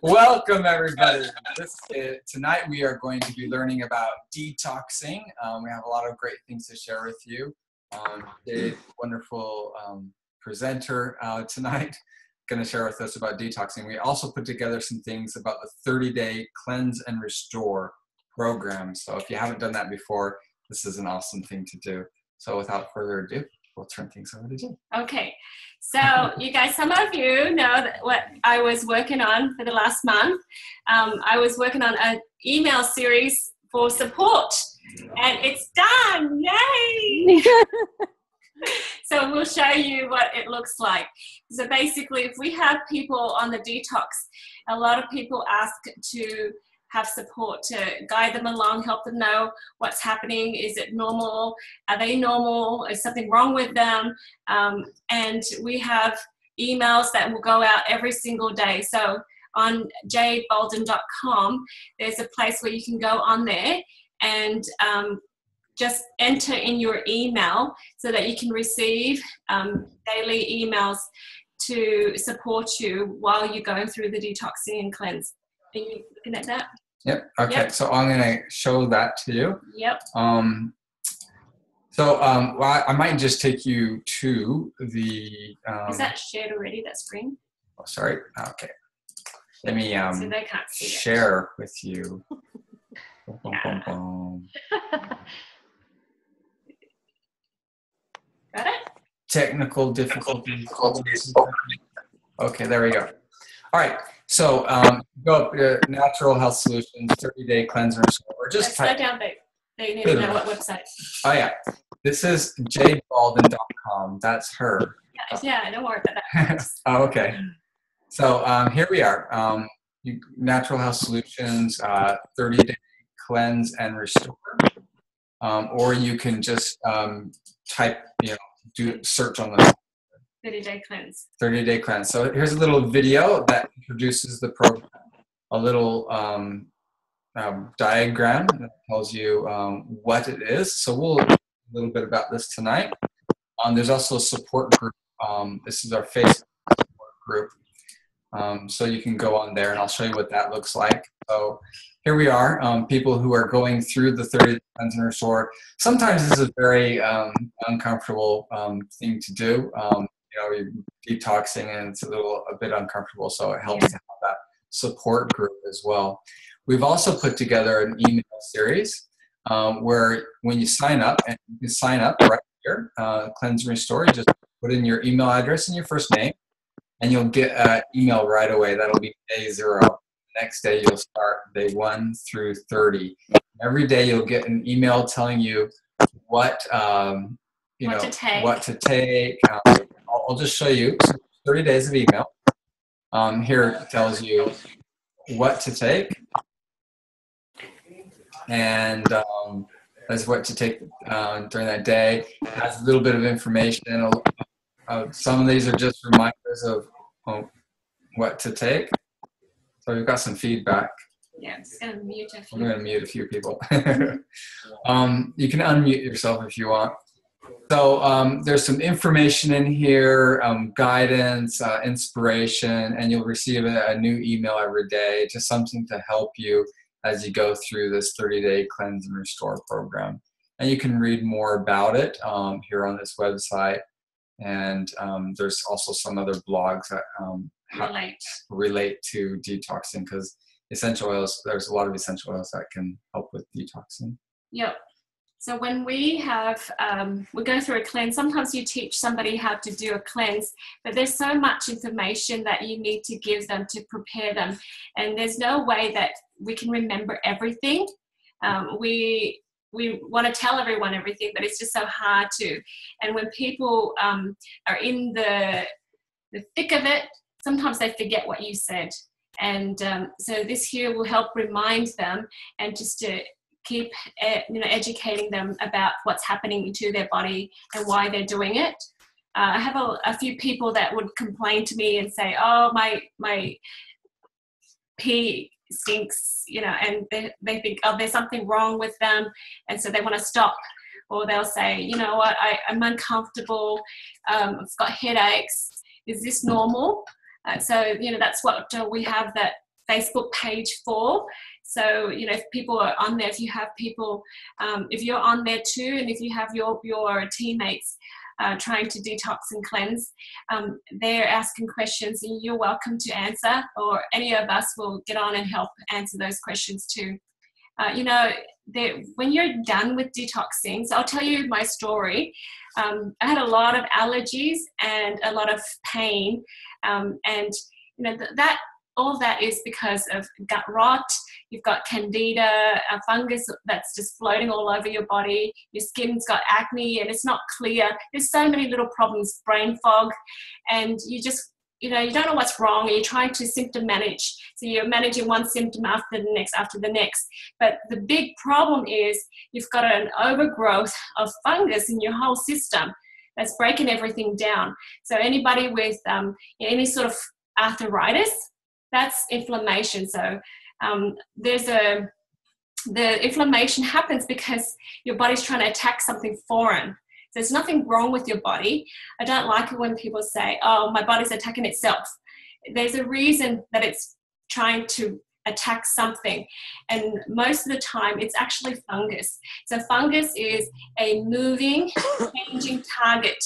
Welcome, everybody. Tonight we are going to be learning about detoxing. We have a lot of great things to share with you. Dave, wonderful presenter tonight, going to share with us about detoxing. We also put together some things about the 30-day cleanse and restore program. So if you haven't done that before, this is an awesome thing to do. So without further ado, we'll turn things over to Jim. Okay, so you guys, some of you know that what I was working on for the last month. I was working on an email series for support, and it's done, yay! So we'll show you what it looks like. So basically, if we have people on the detox, a lot of people ask to have support to guide them along, help them know what's happening. Is it normal? Are they normal? Is something wrong with them? And we have emails that will go out every single day. So on jadebolden.com, there's a place where you can go on there and just enter in your email so that you can receive daily emails to support you while you're going through the detoxing and cleanse. Are you looking at that? Yep. Okay. Yep. So I'm going to show that to you. Yep. Well, I might just take you to the. Is that shared already? That screen? Oh, sorry. Okay. Let me so they can't see share it. with you. Yeah. Got it? Technical difficulties. Okay, there we go. All right. So go up to Natural Health Solutions 30-day cleanse and restore. Or just slow down, babe. They need to know what website. Oh yeah, this is jadebolden.com. That's her. Yeah, don't worry about that. Oh, okay. So here we are. Natural Health Solutions 30-day cleanse and restore. Or you can just type, do search on the 30-day cleanse. 30-day cleanse. So here's a little video that introduces the program. A little diagram that tells you what it is. So we'll learn a little bit about this tonight. There's also a support group. This is our Facebook support group. So you can go on there and I'll show you what that looks like. So here we are, people who are going through the 30-day cleanse and restore. Sometimes this is a very uncomfortable thing to do. You're detoxing and it's a bit uncomfortable, so it helps to have that support group as well. We've also put together an email series where when you sign up, and you can sign up right here, Cleanse and Restore, you just put in your email address and your first name, and you'll get an email right away. That'll be day 0. The next day you'll start day 1 through 30. Every day you'll get an email telling you what to take. I'll just show you 30 days of email. Here it tells you what to take, and that's what to take during that day. It has a little bit of information. Some of these are just reminders of what to take. So we've got some feedback. Yeah, I'm just going to mute a few. I'm going to mute a few people. You can unmute yourself if you want. So there's some information in here, guidance, inspiration, and you'll receive a new email every day, just something to help you as you go through this 30-day cleanse and restore program. And you can read more about it here on this website. And there's also some other blogs that relate to detoxing, because essential oils, there's a lot of essential oils that can help with detoxing. Yep. So when we go through a cleanse, sometimes you teach somebody how to do a cleanse, but there's so much information that you need to give them to prepare them. And there's no way that we can remember everything. We want to tell everyone everything, but it's just so hard to. And when people are in the thick of it, sometimes they forget what you said. And so this here will help remind them, and just to keep educating them about what's happening to their body and why they're doing it. I have a few people that would complain to me and say, oh, my pee stinks, and they think, oh, there's something wrong with them, and so they want to stop. Or they'll say, you know what, I'm uncomfortable, I've got headaches, is this normal? So, that's what we have that Facebook page for. So, if people are on there, if you have people, if you're on there too, and if you have your teammates trying to detox and cleanse, they're asking questions and you're welcome to answer, or any of us will get on and help answer those questions too. When you're done with detoxing, so I'll tell you my story. I had a lot of allergies and a lot of pain, and that all of that is because of gut rot. You've got candida, a fungus that's just floating all over your body. Your skin's got acne and it's not clear. There's so many little problems, brain fog, and you just, you don't know what's wrong, and you're trying to symptom manage. So you're managing one symptom after the next. But the big problem is you've got an overgrowth of fungus in your whole system that's breaking everything down. So anybody with any sort of arthritis, that's inflammation. So the inflammation happens because your body's trying to attack something foreign. There's nothing wrong with your body. I don't like it when people say, oh, my body's attacking itself. There's a reason that it's trying to attack something. And most of the time, it's actually fungus. So fungus is a moving, changing target.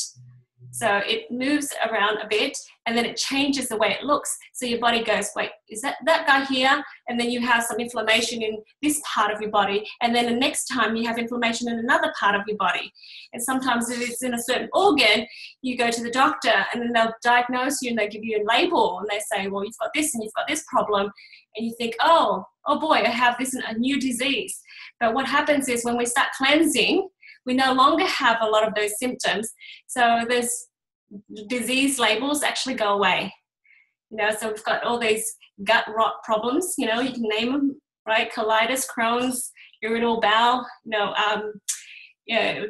So it moves around a bit and then it changes the way it looks. So your body goes, wait, is that guy here? And then you have some inflammation in this part of your body. And then the next time you have inflammation in another part of your body. And sometimes if it's in a certain organ, you go to the doctor and then they'll diagnose you and they give you a label and they say, well, you've got this and you've got this problem. And you think, oh boy, I have this, a new disease. But what happens is when we start cleansing, we no longer have a lot of those symptoms. So there's disease labels actually go away. So we've got all these gut rot problems, you can name them, right? Colitis, Crohn's, irritable bowel,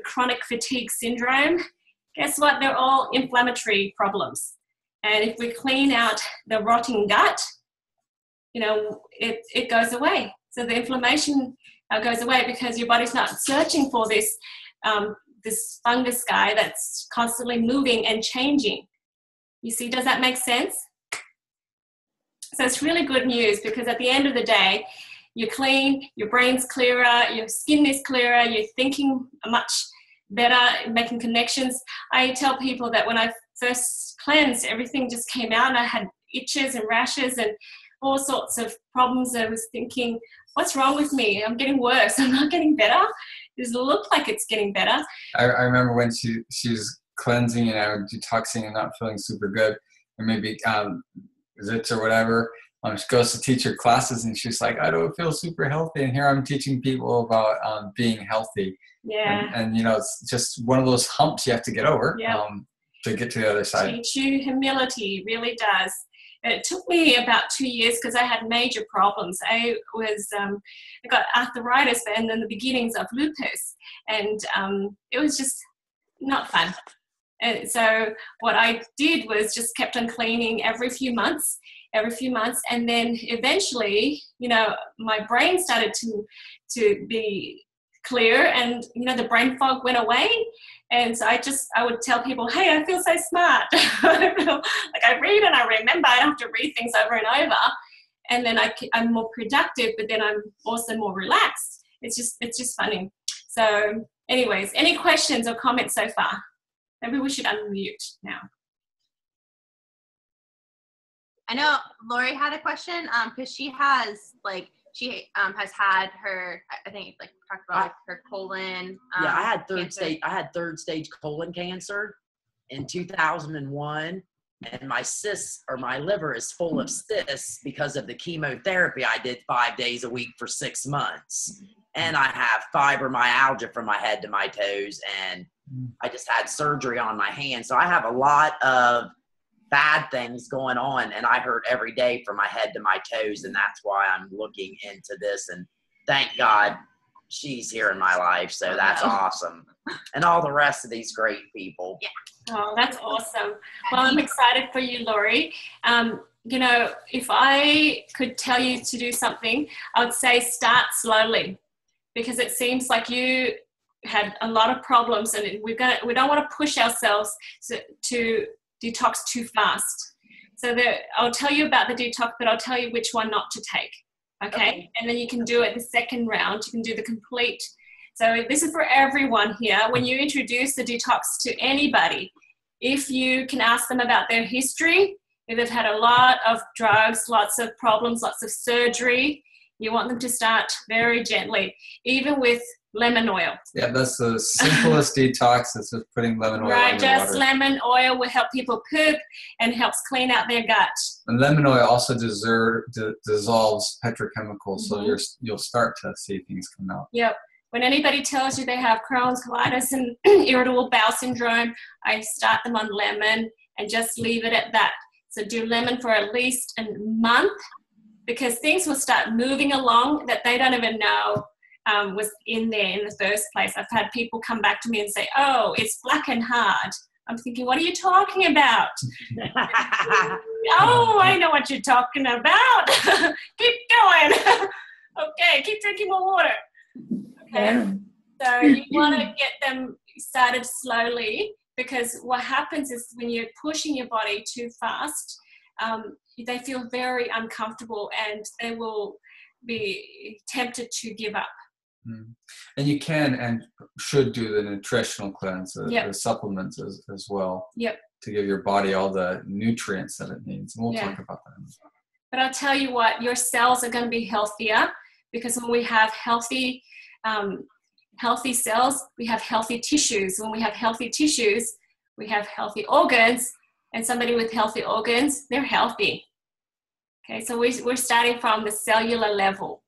chronic fatigue syndrome. Guess what? They're all inflammatory problems. And if we clean out the rotting gut, it goes away. So the inflammation goes away because your body's not searching for this fungus guy that's constantly moving and changing. You see, does that make sense? So it's really good news because at the end of the day, you're clean, your brain's clearer, your skin is clearer, you're thinking much better, making connections. I tell people that when I first cleansed, everything just came out and I had itches and rashes and all sorts of problems. I was thinking, what's wrong with me? I'm getting worse. I'm not getting better. It doesn't look like it's getting better. I remember when she was cleansing and detoxing and not feeling super good, or maybe zits or whatever. She goes to teach her classes and she's like, I don't feel super healthy. And here I'm teaching people about being healthy. Yeah. And it's just one of those humps you have to get over to get to the other side. Teach you humility, really does. It took me about 2 years because I had major problems. I got arthritis and then the beginnings of lupus, and it was just not fun. And so what I did was just kept on cleaning every few months, and then eventually, my brain started to be clear, and the brain fog went away. And so I would tell people, hey, I feel so smart. I feel like I read and I remember. I don't have to read things over and over. And then I'm more productive, but then I'm also more relaxed. It's just funny. So anyways, any questions or comments so far? Maybe we should unmute now. I know Lori had a question because she has has had her, I think talked about her colon. I had third stage colon cancer in 2001, and my liver is full of cysts because of the chemotherapy I did 5 days a week for 6 months. And I have fibromyalgia from my head to my toes, and I just had surgery on my hand. So I have a lot of bad things going on, and I hurt every day from my head to my toes, and that's why I'm looking into this. And thank God she's here in my life, so that's awesome. And all the rest of these great people. Yeah. Oh, that's awesome. Well, I'm excited for you, Lori. If I could tell you to do something, I would say start slowly, because it seems like you had a lot of problems, and we don't want to push ourselves to detox too fast. So I'll tell you about the detox, but I'll tell you which one not to take. Okay? And then you can do it the second round. You can do the complete. So this is for everyone here. When you introduce the detox to anybody, if you can ask them about their history, if they've had a lot of drugs, lots of problems, lots of surgery, you want them to start very gently, even with lemon oil. Yeah, that's the simplest detox. It's just putting lemon oil in Right, your just water. lemon oil will help people poop and helps clean out their gut. And lemon oil also dissolves petrochemicals, so you'll start to see things come out. Yep. When anybody tells you they have Crohn's, colitis, and irritable bowel syndrome, I start them on lemon and just leave it at that. So do lemon for at least a month, because things will start moving along that they don't even know was in there in the first place. I've had people come back to me and say, oh, it's black and hard. I'm thinking, what are you talking about? Oh, I know what you're talking about. Keep going. Okay, keep drinking more water. Okay, so you want to get them started slowly, because what happens is when you're pushing your body too fast, they feel very uncomfortable and they will be tempted to give up. And you can and should do the nutritional cleanse, the supplements as well, to give your body all the nutrients that it needs. And we'll talk about that. But I'll tell you what, your cells are going to be healthier, because when we have healthy cells, we have healthy tissues. When we have healthy tissues, we have healthy organs, and somebody with healthy organs, they're healthy. Okay, so we're starting from the cellular level.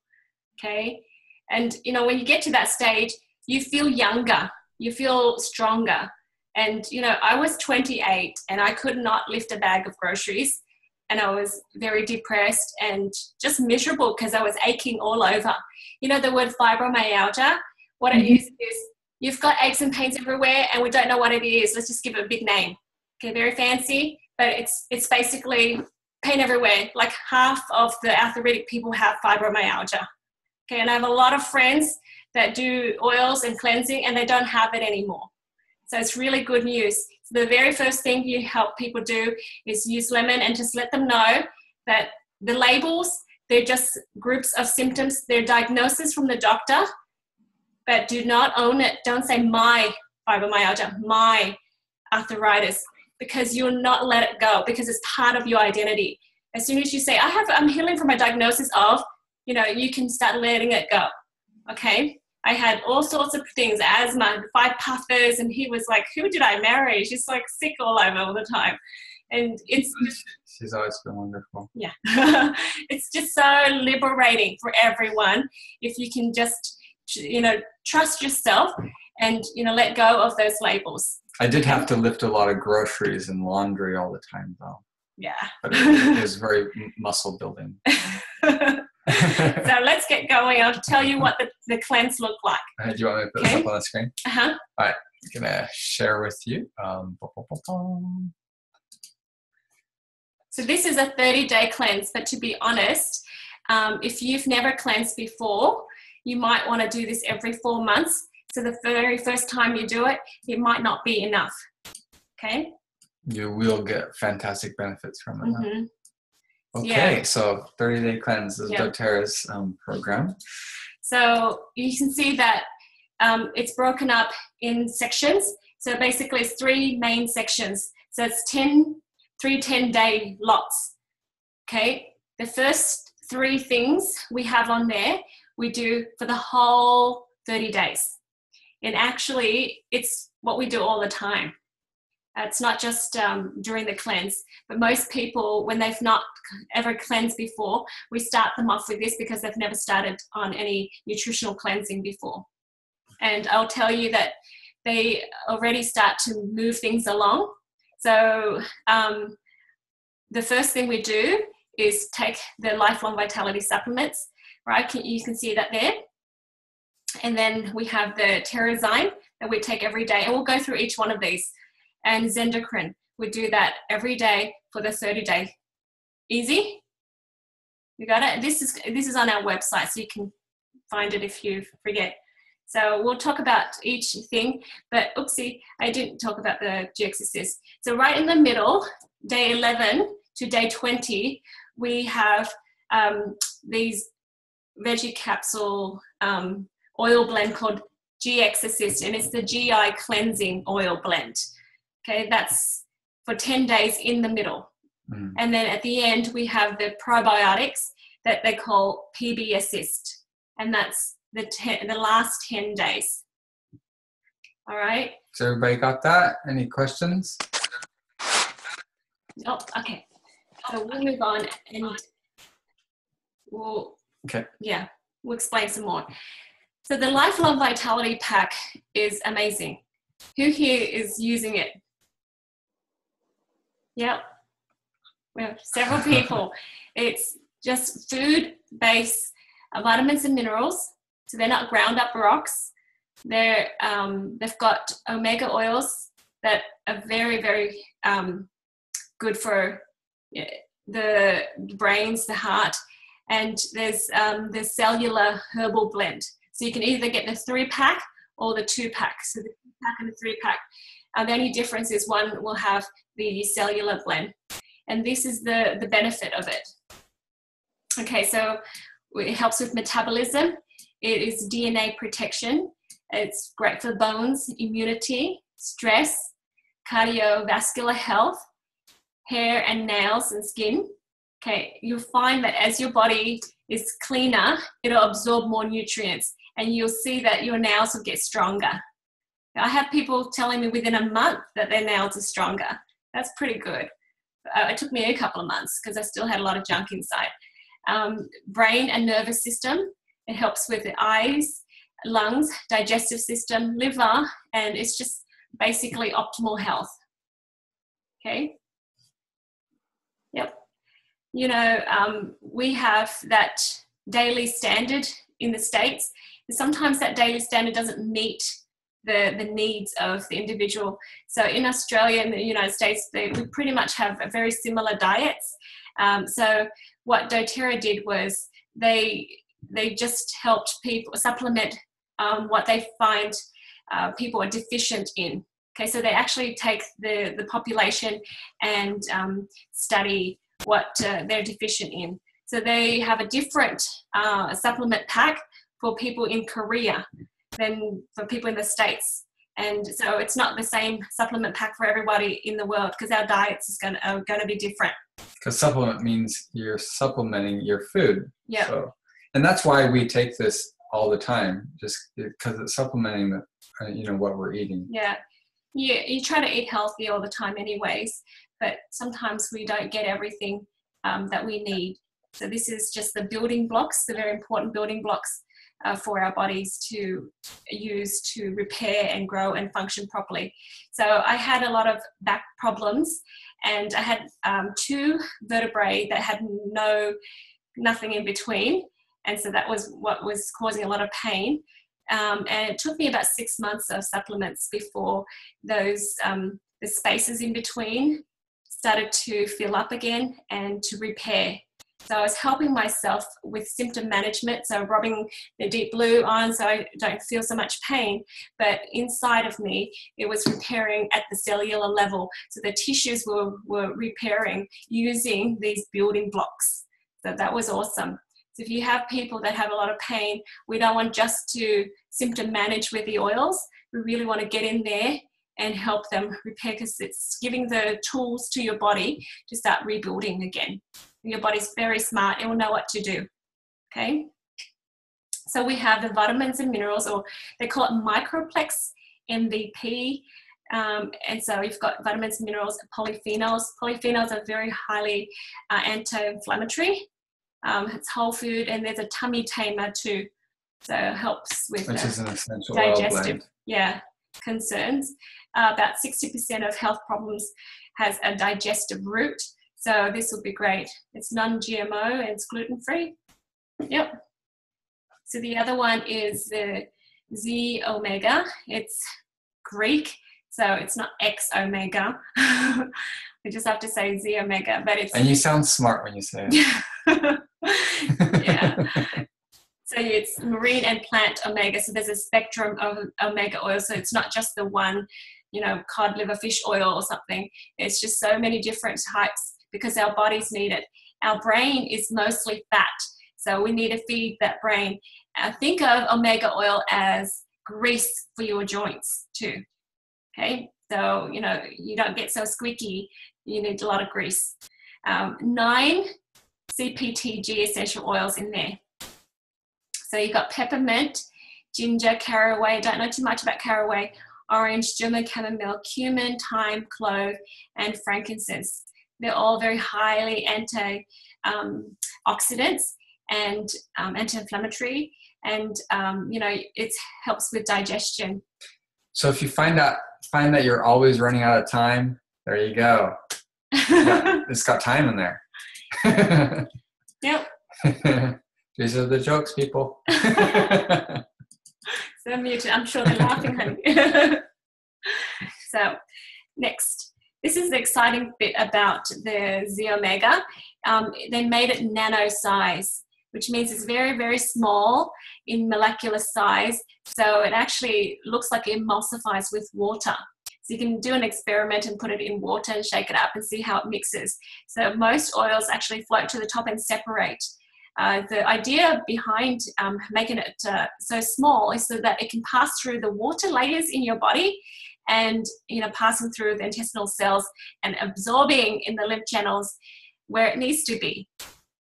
Okay, and when you get to that stage, you feel younger, you feel stronger. And I was 28 and I could not lift a bag of groceries, and I was very depressed and just miserable because I was aching all over. The word fibromyalgia, what it is you've got aches and pains everywhere and we don't know what it is. Let's just give it a big name. Okay, very fancy, but it's basically pain everywhere. Like half of the arthritic people have fibromyalgia. Okay, and I have a lot of friends that do oils and cleansing and they don't have it anymore. So it's really good news. So the very first thing you help people do is use lemon and just let them know that the labels, they're just groups of symptoms. They're diagnoses from the doctor, but do not own it. Don't say my fibromyalgia, my arthritis, because you'll not let it go, because it's part of your identity. As soon as you say, I'm healing from a diagnosis of, you can start letting it go. Okay? I had all sorts of things, asthma, 5 puffers, and he was like, who did I marry? She's like sick all over all the time. And she's always been wonderful. Yeah. It's just so liberating for everyone if you can just, trust yourself and, let go of those labels. I did have to lift a lot of groceries and laundry all the time, though. Yeah. But it was very muscle building. So let's get going. I'll tell you what the cleanse look like. Do you want me to put this up on the screen? Uh-huh. All right. I'm going to share with you. So this is a 30-day cleanse, but to be honest, if you've never cleansed before, you might want to do this every 4 months. So the very first time you do it, it might not be enough. Okay? You will get fantastic benefits from it. Mm-hmm. Okay, so 30-day cleanse is doTERRA's program. So you can see that it's broken up in sections. So basically it's 3 main sections. So it's 3 10-day lots. Okay, the first 3 things we have on there, we do for the whole 30 days. And actually, it's what we do all the time. It's not just during the cleanse, but most people, when they've not ever cleansed before, we start them off with this because they've never started on any nutritional cleansing before. And I'll tell you that they already start to move things along. So the first thing we do is take the Lifelong Vitality supplements, right? You can see that there. And then we have the Terrazyme that we take every day. And we'll go through each one of these. And Zendocrine, we do that every day for the 30-day. Easy? You got it? This is on our website, so you can find it if you forget. So we'll talk about each thing, but oopsie, I didn't talk about the G-exercise. So right in the middle, day 11, to day 20, we have these veggie capsule oil blend called GX Assist, and it's the GI cleansing oil blend. Okay, that's for 10 days in the middle. And then at the end, we have the probiotics that they call PB Assist, and that's the last 10 days. All right. So everybody got that? Any questions? Nope. Okay. So we'll move on and we'll explain some more. So the Lifelong Vitality Pack is amazing. Who here is using it? Yep. We have several people. It's just food-based vitamins and minerals. So they're not ground up rocks. They've got omega oils that are very, very good for the brains, the heart. And there's the cellular herbal blend. So you can either get the 3-pack or the 2-pack. So the 2-pack and the 3-pack. The only difference is one will have the cellular blend. And this is the benefit of it. Okay, so it helps with metabolism. It is DNA protection. It's great for bones, immunity, stress, cardiovascular health, hair and nails and skin. Okay, you'll find that as your body is cleaner, it'll absorb more nutrients, and you'll see that your nails will get stronger. I have people telling me within a month that their nails are stronger. That's pretty good. It took me a couple of months because I still had a lot of junk inside. Brain and nervous system. It helps with the eyes, lungs, digestive system, liver, and it's just basically optimal health. Okay. Yep. You know, we have that daily standard in the States. And sometimes that daily standard doesn't meet the needs of the individual. So in Australia and the United States, we pretty much have very similar diets. So what doTERRA did was they just helped people supplement what they find people are deficient in. Okay, so they actually take the population and study what they're deficient in. So they have a different supplement pack for people in Korea than for people in the States. And so it's not the same supplement pack for everybody in the world because our diets are going to be different. Because supplement means you're supplementing your food. Yeah. So, and that's why we take this all the time, just because it's supplementing the, what we're eating. Yeah. You try to eat healthy all the time anyways, but sometimes we don't get everything that we need. So this is just the building blocks, the very important building blocks for our bodies to use to repair and grow and function properly. So I had a lot of back problems, and I had 2 vertebrae that had nothing in between, and so that was what was causing a lot of pain. And it took me about 6 months of supplements before those the spaces in between started to fill up again and to repair. So I was helping myself with symptom management, so rubbing the deep blue on so I don't feel so much pain. But inside of me, it was repairing at the cellular level. So the tissues were repairing using these building blocks. So that was awesome. So if you have people that have a lot of pain, we don't want just to symptom manage with the oils. We really want to get in there and help them repair, because it's giving the tools to your body to start rebuilding again. Your body's very smart. It will know what to do. Okay. So we have the vitamins and minerals, or they call it Microplex MVP. And so you've got vitamins, minerals, polyphenols. Polyphenols are very highly anti-inflammatory. It's whole food, and there's a tummy tamer too. So it helps with which is an essential digestive concerns. About 60% of health problems has a digestive root. So this will be great. It's non-GMO and it's gluten-free. Yep. So the other one is the Z omega. It's Greek, so it's not X omega. We just have to say Z omega, but it's. And you sound smart when you say it. Yeah. So it's marine and plant omega. So there's a spectrum of omega oils. So it's not just the one, cod liver fish oil or something. It's just so many different types, because our bodies need it. Our brain is mostly fat, so we need to feed that brain. Think of omega oil as grease for your joints too. Okay, so you don't get so squeaky. You need a lot of grease. 9 CPTG essential oils in there. So you've got peppermint, ginger, caraway. Don't know too much about caraway. Orange, german chamomile, cumin, thyme, clove, and frankincense. They're all very highly antioxidants and anti-inflammatory, and it helps with digestion. So if you find that you're always running out of time, there you go. It's got time in there. Yep. These are the jokes, people. So muted. I'm sure they're laughing, honey. So next, this is the exciting bit about the Z Omega. They made it nano size, which means it's very, very small in molecular size. So it actually looks like it emulsifies with water. So you can do an experiment and put it in water and shake it up and see how it mixes. So most oils actually float to the top and separate. The idea behind making it so small is so that it can pass through the water layers in your body and passing through the intestinal cells and absorbing in the lymph channels where it needs to be.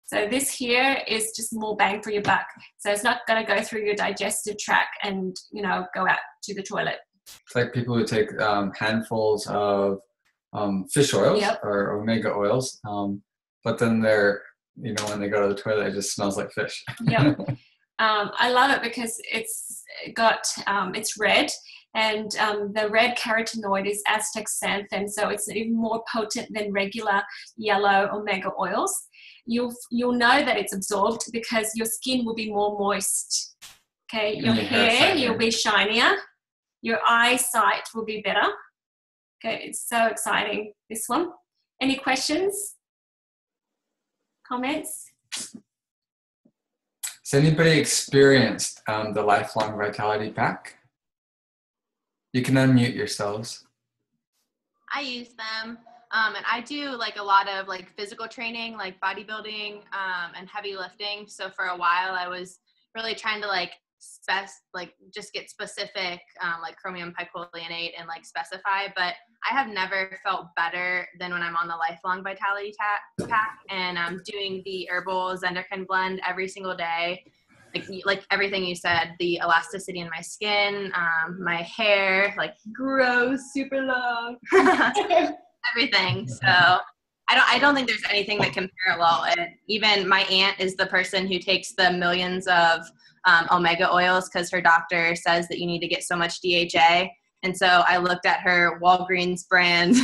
So this here is just more bang for your buck. So it's not going to go through your digestive tract and go out to the toilet. It's like people who take handfuls of fish oils or omega oils, but then they're when they go to the toilet, it just smells like fish. Yep. I love it because it's red, and the red carotenoid is Aztec xanthan, so it's even more potent than regular yellow omega oils. You'll know that it's absorbed because your skin will be more moist. Okay, your hair you'll be shinier, your eyesight will be better. Okay, it's so exciting, this one. Any questions? Comments? Has anybody experienced the Lifelong Vitality Pack? You can unmute yourselves. I use them, and I do like a lot of like physical training, like bodybuilding and heavy lifting. So for a while, I was really trying to just get specific, like chromium picolinate and like specify, but I have never felt better than when I'm on the Lifelong Vitality Pack, and I'm doing the herbal Zenderkin blend every single day. Like everything you said, the elasticity in my skin, my hair, like grows super long, everything. So I don't think there's anything that can parallel it. Even my aunt is the person who takes the millions of omega oils because her doctor says that you need to get so much DHA. And so I looked at her Walgreens brand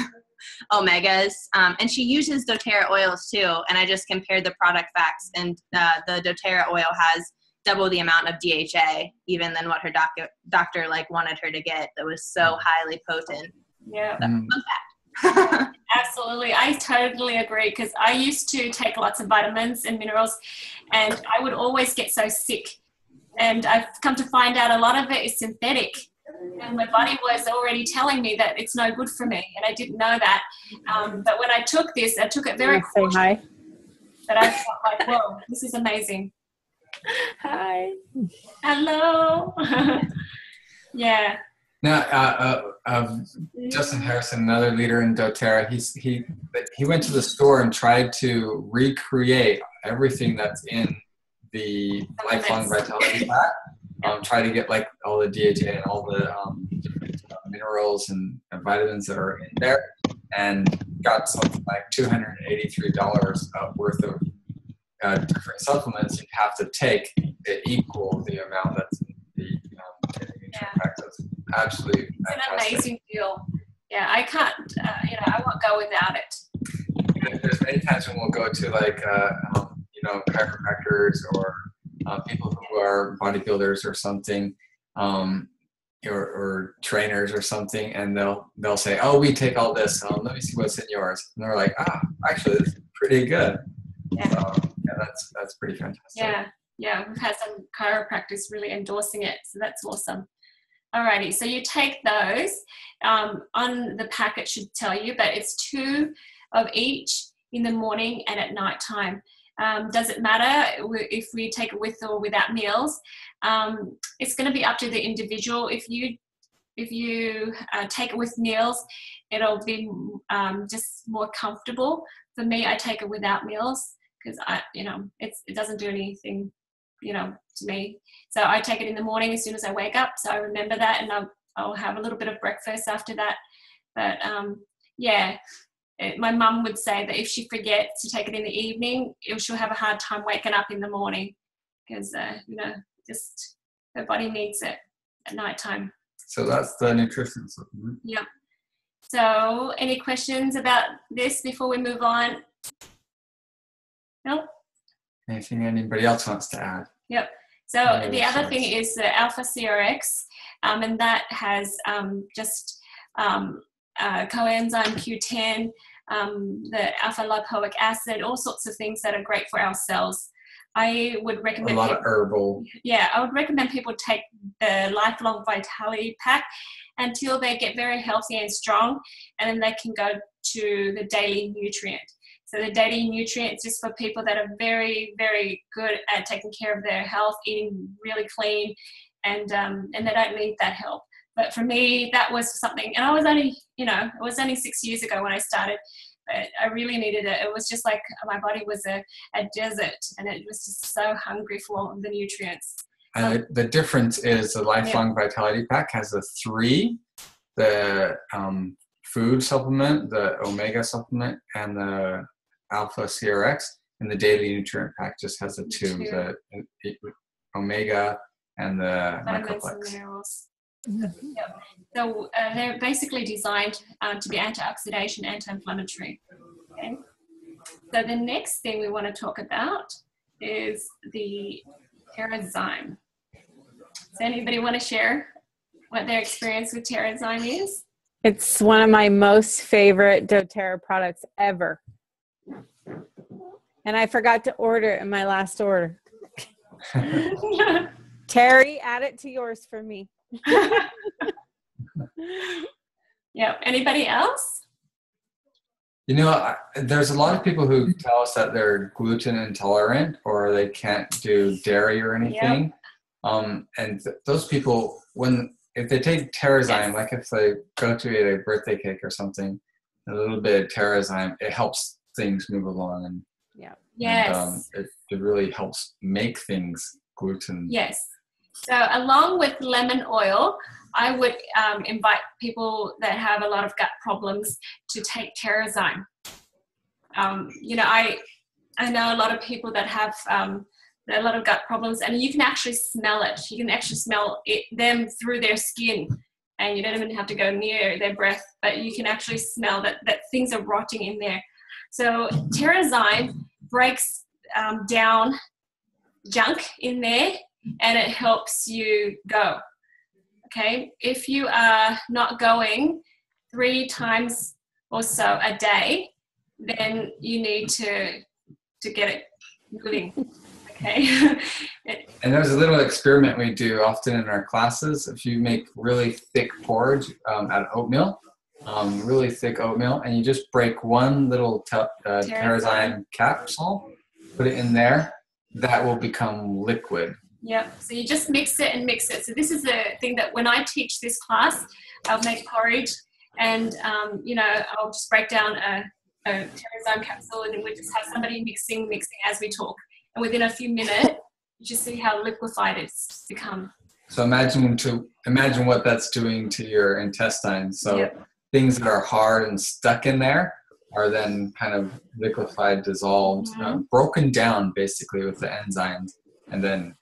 omegas, and she uses doTERRA oils too. And I just compared the product facts, and the doTERRA oil has double the amount of DHA even than what her doctor like wanted her to get. That was so highly potent. Yeah. Fun fact. Absolutely. I totally agree, because I used to take lots of vitamins and minerals, and I would always get so sick. And I've come to find out a lot of it is synthetic. And my body was already telling me that it's no good for me, and I didn't know that. But when I took this, I took it very cautiously. Say hi. But I felt like, whoa, this is amazing. Hi. Hello. Yeah. Now, Justin Harrison, another leader in doTERRA, he went to the store and tried to recreate everything that's in the Lifelong Vitality Pack. Try to get like all the DHA and all the minerals and vitamins that are in there, and got something like $283 worth of different supplements you have to take to equal the amount that's in the nutrient pack. So it's absolutely fantastic. It's an amazing deal. Yeah, I can't, I won't go without it. There's many times when we'll go to like, chiropractors or people who are bodybuilders or something, or trainers or something, and they'll say, "Oh, we take all this. Let me see what's in yours." And they're like, actually, this is pretty good. Yeah, that's pretty fantastic. Yeah, we've had some chiropractors really endorsing it, so that's awesome. Alrighty, so you take those. On the packet should tell you, but it's 2 of each in the morning and at night time. Does it matter if we take it with or without meals? It's going to be up to the individual. If you take it with meals, it'll be just more comfortable. For me, I take it without meals because it doesn't do anything, to me. So I take it in the morning as soon as I wake up. So I remember that, and I'll have a little bit of breakfast after that. But my mum would say that if she forgets to take it in the evening, she'll have a hard time waking up in the morning because just her body needs it at night time. So that's the nutrition supplement. Yeah. So any questions about this before we move on? No? Anything anybody else wants to add? Yep. So the other thing is the Alpha CRX, and that has coenzyme Q10, the alpha lipoic acid, all sorts of things that are great for our cells. I would recommend a lot of herbal. Yeah, I would recommend people take the Lifelong Vitality Pack until they get very healthy and strong, and then they can go to the daily nutrient. So the daily nutrients is for people that are very, very good at taking care of their health, eating really clean, and they don't need that help. But for me, that was something, and I was only, it was only 6 years ago when I started, but I really needed it. It was just like my body was a desert, and it was just so hungry for the nutrients. And the difference is the Lifelong Vitality Pack has 3, the food supplement, the omega supplement, and the Alpha CRX, and the daily nutrient pack just has the 2, the omega and the microplex. Yep. So they're basically designed to be antioxidant, anti-inflammatory. Okay. So the next thing we want to talk about is the Terrazyme. Does anybody want to share what their experience with Terrazyme is? It's one of my most favorite doTERRA products ever. And I forgot to order it in my last order. Terry, add it to yours for me. Yeah. Anybody else? There's a lot of people who tell us that they're gluten intolerant or they can't do dairy or anything. And those people, if they take Terrazyme, like if they go to eat a birthday cake or something, a little bit of Terrazyme, it helps things move along. And yes, it really helps make things gluten. Yes. So along with lemon oil, I would invite people that have a lot of gut problems to take Terrazyme. I know a lot of people that have a lot of gut problems, and you can actually smell it. You can actually smell them through their skin, and you don't even have to go near their breath, but you can actually smell that things are rotting in there. So Terrazyme breaks down junk in there, and it helps you go. Okay, if you are not going 3 times or so a day, then you need to get it moving. Okay. And there's a little experiment we do often in our classes. If you make really thick porridge out of oatmeal, really thick oatmeal, and you just break one little Terrazyme capsule, put it in there, that will become liquid. Yep. So you just mix it and mix it. So this is the thing that when I teach this class, I'll make porridge, and I'll just break down a Terrazyme capsule, and then we just have somebody mixing as we talk. And within a few minutes, you just see how liquefied it's become. So imagine what that's doing to your intestines. So things that are hard and stuck in there are then kind of liquefied, dissolved, broken down basically with the enzymes, and then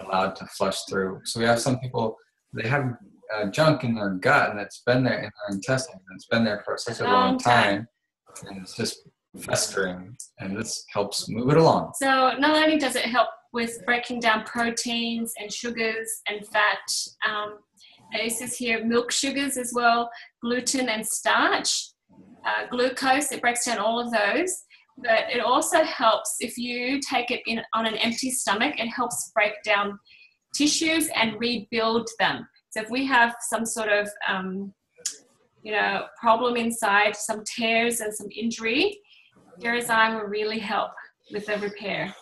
allowed to flush through. So we have some people, they have junk in their gut, and it's been there in their intestines, and it's been there for such a long time, and it's just festering, and this helps move it along. So not only does it help with breaking down proteins and sugars and fat, it says here milk sugars as well, gluten and starch, glucose, it breaks down all of those. But it also helps if you take it on an empty stomach. It helps break down tissues and rebuild them. So if we have some sort of problem inside, some tears and some injury, Terrazyme will really help with the repair.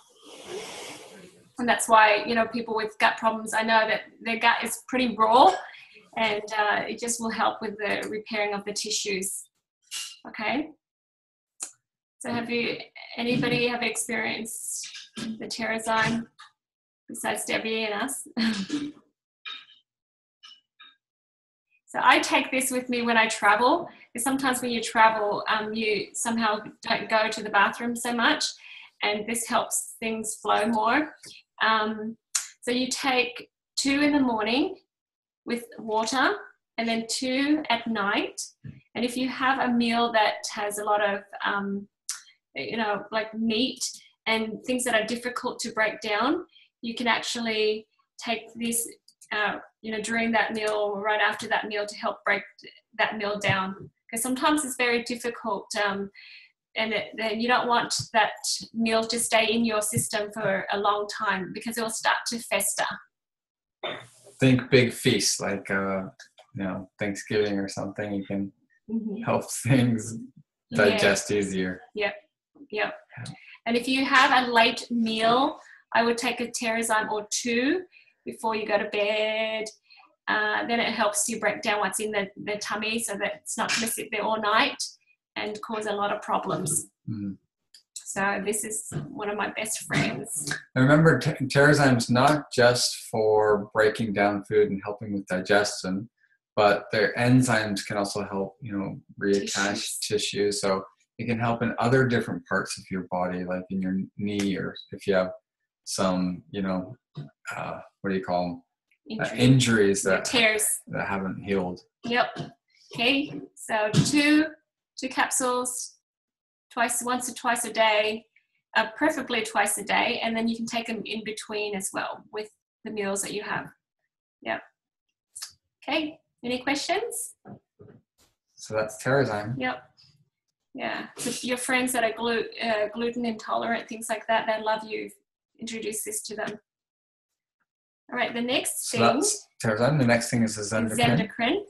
And that's why, people with gut problems, I know that their gut is pretty raw, and it just will help with the repairing of the tissues. Okay. So anybody have experienced the Terrazyme besides Debbie and us? So I take this with me when I travel, because sometimes when you travel, you somehow don't go to the bathroom so much, and this helps things flow more. So you take 2 in the morning with water, and then 2 at night. And if you have a meal that has a lot of, like meat and things that are difficult to break down, you can actually take this, during that meal or right after that meal to help break that meal down. Because sometimes it's very difficult, and then you don't want that meal to stay in your system for a long time, because it will start to fester. Think big feast, like Thanksgiving or something. You can help things digest easier. Yep. And if you have a late meal, I would take a Terrazyme or 2 before you go to bed. Then it helps you break down what's in the tummy, so that it's not going to sit there all night and cause a lot of problems. So this is one of my best friends. And remember, Terrazyme is not just for breaking down food and helping with digestion, but their enzymes can also help, reattach tissues. So it can help in other different parts of your body, like in your knee, or if you have some, what do you call them? Injuries that tears that haven't healed. Yep. Okay. So 2 capsules once or twice a day, preferably twice a day, and then you can take them in between as well with the meals that you have. Yep. Okay. Any questions? So that's Terrazyme. Yep. Yeah. So your friends that are gluten intolerant, things like that, they love you. Introduce this to them. All right. The next thing. So that's Terrazyme. The next thing is the Zendocrine.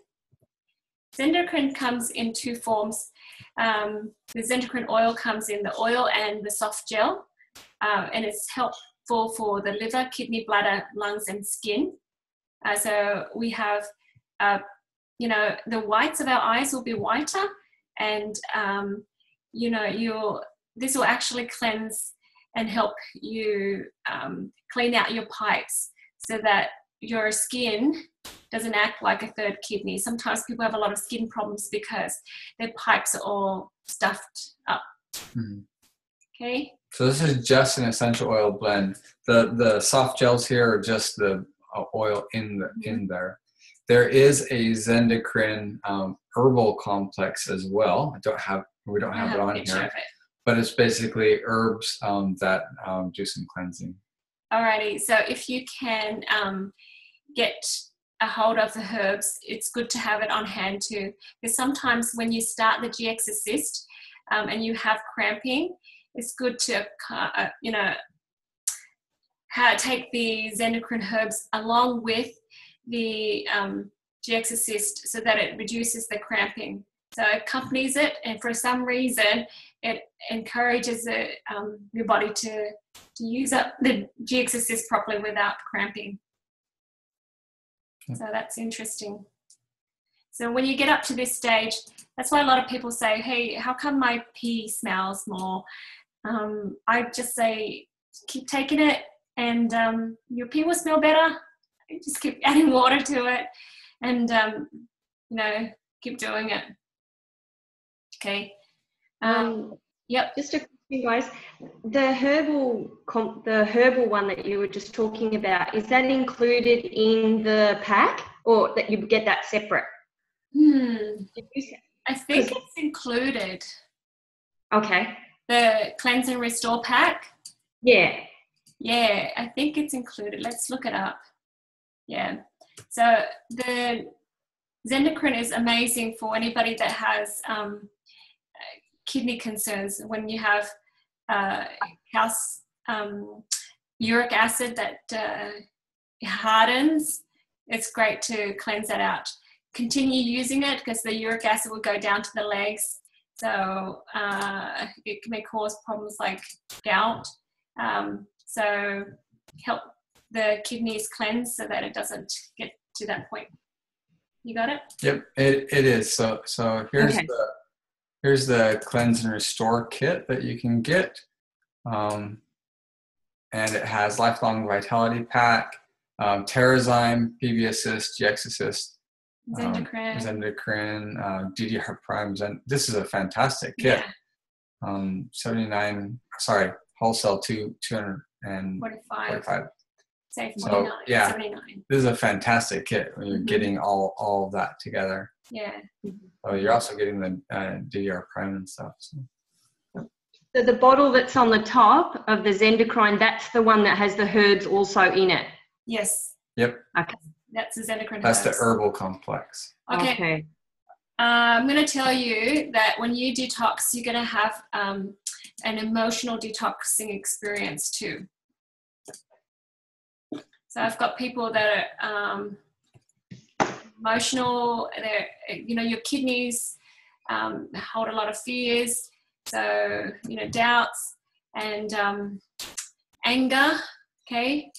Zendocrine comes in 2 forms. The Zendocrine oil comes in the oil and the soft gel, and it's helpful for the liver, kidney, bladder, lungs, and skin. So we have, the whites of our eyes will be whiter, and this will actually cleanse and help you clean out your pipes, so that your skin doesn't act like a third kidney. Sometimes people have a lot of skin problems because their pipes are all stuffed up. Okay. So this is just an essential oil blend. The soft gels here are just the oil in there. There is a Zendocrine herbal complex as well. We don't have it on here, but it's basically herbs that do some cleansing. Alrighty. So if you can get a hold of the herbs, it's good to have it on hand too, because sometimes when you start the GX Assist and you have cramping, it's good to take the Zendocrine herbs along with the GX Assist, so that it reduces the cramping. So it accompanies it, and for some reason it encourages your body to use up the GX Assist properly without cramping. So that's interesting. So when you get up to this stage, that's why a lot of people say, hey, how come my pee smells more? I just say, keep taking it, and your pee will smell better. Just keep adding water to it, and keep doing it. Okay. Yep. Just a question, guys. The herbal one that you were just talking about, is that included in the pack, or that you get that separate? I think it's included. Okay. The Cleanse and Restore pack? Yeah. Yeah, I think it's included. Let's look it up. Yeah. So the Zendocrine is amazing for anybody that has kidney concerns. When you have uric acid that hardens, it's great to cleanse that out. Continue using it, because the uric acid will go down to the legs. So it may cause problems like gout. So help the kidneys cleanse so that it doesn't get to that point. You got it? Yep, it is. So here's the cleanse and restore kit that you can get. And it has lifelong vitality pack, Terrazyme, PB Assist, GX Assist, Zendocrine, DDR Prime. This is a fantastic kit. Yeah. Wholesale 245. Say 49, So yeah, 79. This is a fantastic kit when you're getting all of that together. Yeah. So you're also getting the DDR Prime and stuff. So the bottle that's on the top of the Zendocrine, that's the one that has the herbs also in it. Yes. Yep. Okay. That's the Zendocrine. That's herbs. the herbal complex. Okay. I'm going to tell you that when you detox, you're going to have an emotional detoxing experience too. So I've got people that are emotional. They're, your kidneys hold a lot of fears. So, doubts and anger. Okay.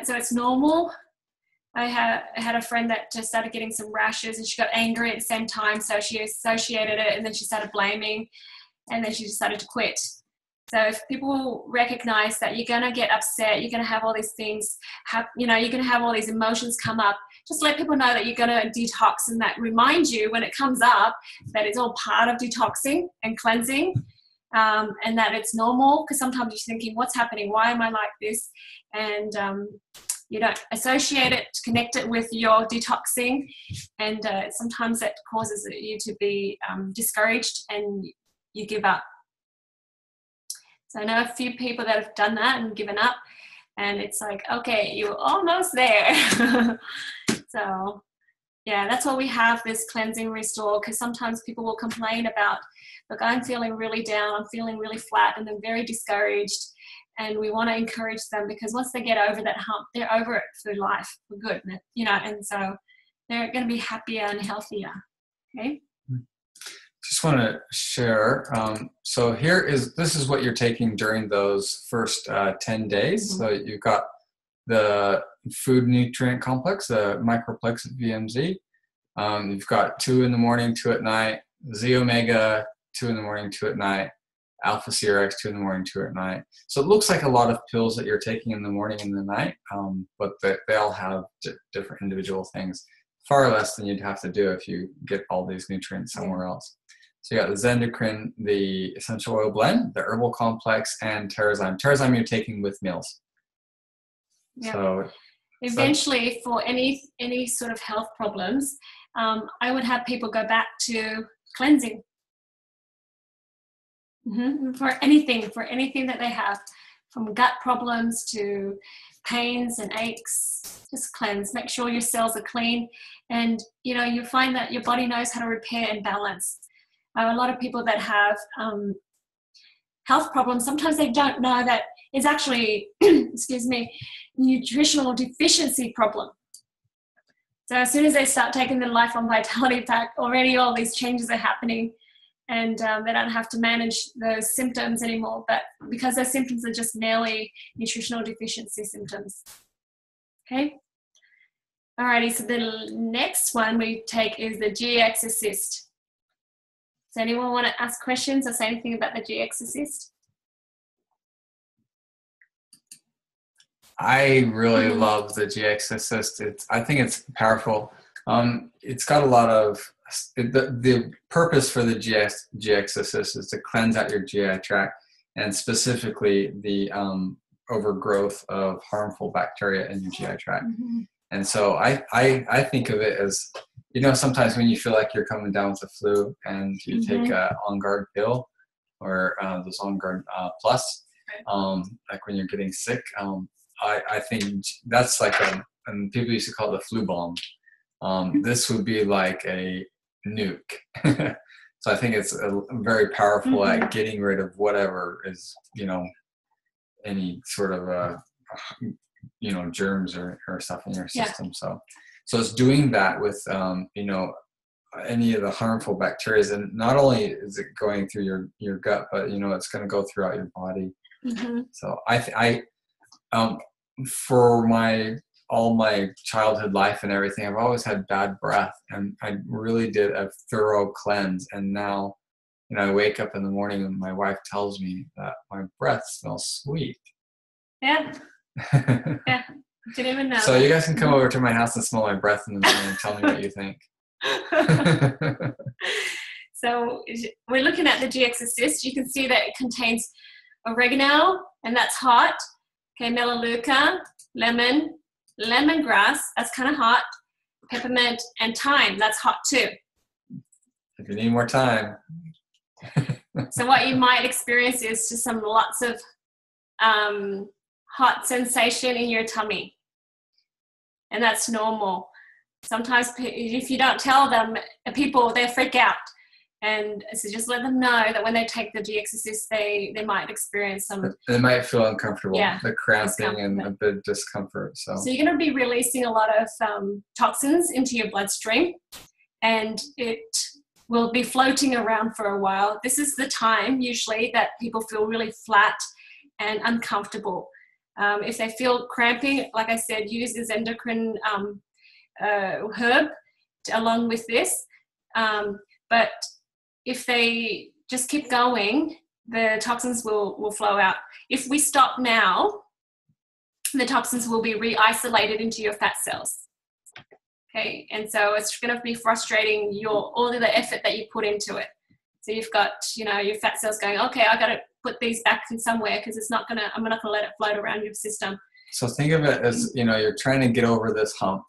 So it's normal. I had a friend that just started getting some rashes and she got angry at the same time. So she associated it and then she started blaming and then she decided to quit. So if people recognize that you're going to get upset, you're going to have all these things, you're going to have all these emotions come up, just let people know that you're going to detox and that remind you when it comes up that it's all part of detoxing and cleansing and that it's normal because sometimes you're thinking, what's happening? Why am I like this? And you don't associate it, connect it with your detoxing, and sometimes that causes you to be discouraged and you give up. So I know a few people that have done that and given up, and it's like, okay, you're almost there. So yeah, that's why we have this cleansing restore, because sometimes people will complain about, look, I'm feeling really down, I'm feeling really flat, and I'm very discouraged. And we want to encourage them because once they get over that hump, they're over it for life, for good, and so they're going to be happier and healthier. Okay. Just want to share. So this is what you're taking during those first 10 days. Mm-hmm. So you've got the food nutrient complex, the microplex VMZ. You've got 2 in the morning, 2 at night, Z Omega, 2 in the morning, 2 at night, Alpha CRX, 2 in the morning, 2 at night. So it looks like a lot of pills that you're taking in the morning and the night, but they all have different individual things. Far less than you'd have to do if you get all these nutrients somewhere else. So you got the Zendocrine, the essential oil blend, the herbal complex, and Terrazyme. Terrazyme you're taking with meals. Yeah. So eventually, for any sort of health problems, I would have people go back to cleansing. Mm-hmm. For anything that they have, from gut problems to pains and aches, just cleanse. Make sure your cells are clean, and you find that your body knows how to repair and balance. A lot of people that have health problems, sometimes they don't know that it's actually, nutritional deficiency problem. So as soon as they start taking the Lifelong Vitality Pack, already all these changes are happening, and they don't have to manage those symptoms anymore, but because those symptoms are just merely nutritional deficiency symptoms. Okay? Alrighty, so the next one we take is the GX Assist. Does anyone want to ask questions or say anything about the GX Assist? I really love the GX Assist. I think it's powerful. It's got a lot of the purpose for the GX Assist is to cleanse out your GI tract, and specifically the overgrowth of harmful bacteria in your GI tract. Mm-hmm. And so I think of it as, sometimes when you feel like you're coming down with the flu and you mm-hmm. take a On Guard pill or those On Guard Plus, like when you're getting sick, I think that's like and people used to call it the flu bomb. This would be like a nuke. So I think it's very powerful mm-hmm. at getting rid of whatever is, any sort of, germs or stuff in your system. Yeah. So it's doing that with, any of the harmful bacteria. And not only is it going through your gut, but it's going to go throughout your body. Mm-hmm. So for all my childhood life and everything, I've always had bad breath, and I really did a thorough cleanse. And now, I wake up in the morning and my wife tells me that my breath smells sweet. Yeah. Yeah. Didn't even know. So you guys can come over to my house and smell my breath in the morning and tell me what you think. So we're looking at the GX Assist. You can see that it contains oregano, and that's hot. Okay, melaleuca, lemon, lemongrass, that's kind of hot, peppermint, and thyme, that's hot too. If you need more time. So what you might experience is just lots of hot sensation in your tummy, and that's normal. Sometimes if you don't tell them, people, they freak out, and so just let them know that when they take the GX Assist, they might experience some. They might feel uncomfortable, the cramping and a bit of discomfort. So you're going to be releasing a lot of toxins into your bloodstream, and it will be floating around for a while. This is the time usually that people feel really flat and uncomfortable. If they feel cramping, like I said, use this endocrine herb along with this. But if they just keep going, the toxins will flow out. If we stop now, the toxins will be re-isolated into your fat cells. Okay, and so it's going to be frustrating all of the effort that you put into it. So you've got, your fat cells going, okay, I got to put these back in somewhere because I'm not going to let it float around your system. So think of it as, you're trying to get over this hump,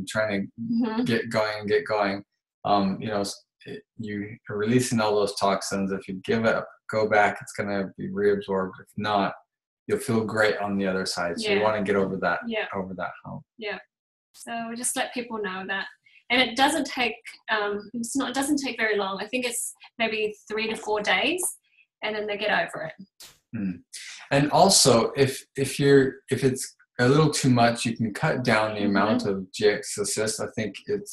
trying to get going. You're releasing all those toxins. If you give up, go back, it's going to be reabsorbed. If not, you'll feel great on the other side. So you want to get over that, hump. Yeah. So just let people know that. And it doesn't take, it doesn't take very long. I think it's maybe 3 to 4 days, and then they get over it. Mm. And also, if it's a little too much, you can cut down the amount of GX Assist. I think it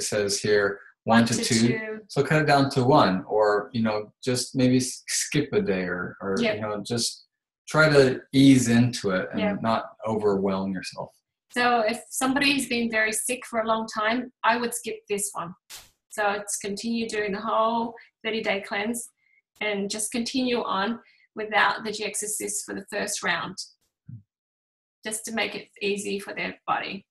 says here 1 to 2. So cut it down to 1, or just maybe skip a day, or just try to ease into it and not overwhelm yourself. So if somebody's been very sick for a long time, I would skip this one. So it's continue doing the whole 30-day cleanse and just continue on without the GX Assist for the first round, just to make it easy for their body.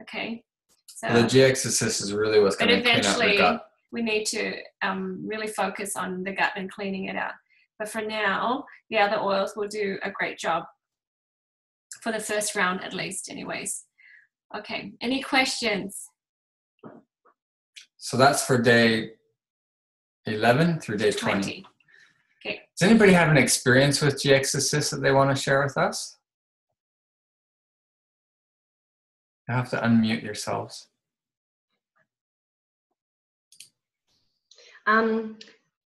Okay. So the GX Assist is really what's going to clean out the gut. We need to really focus on the gut and cleaning it out. But for now, the other oils will do a great job for the first round, at least, anyways. Okay. Any questions? So that's for day 11 through day 20. Okay. Does anybody have an experience with GX Assist that they want to share with us? You have to unmute yourselves.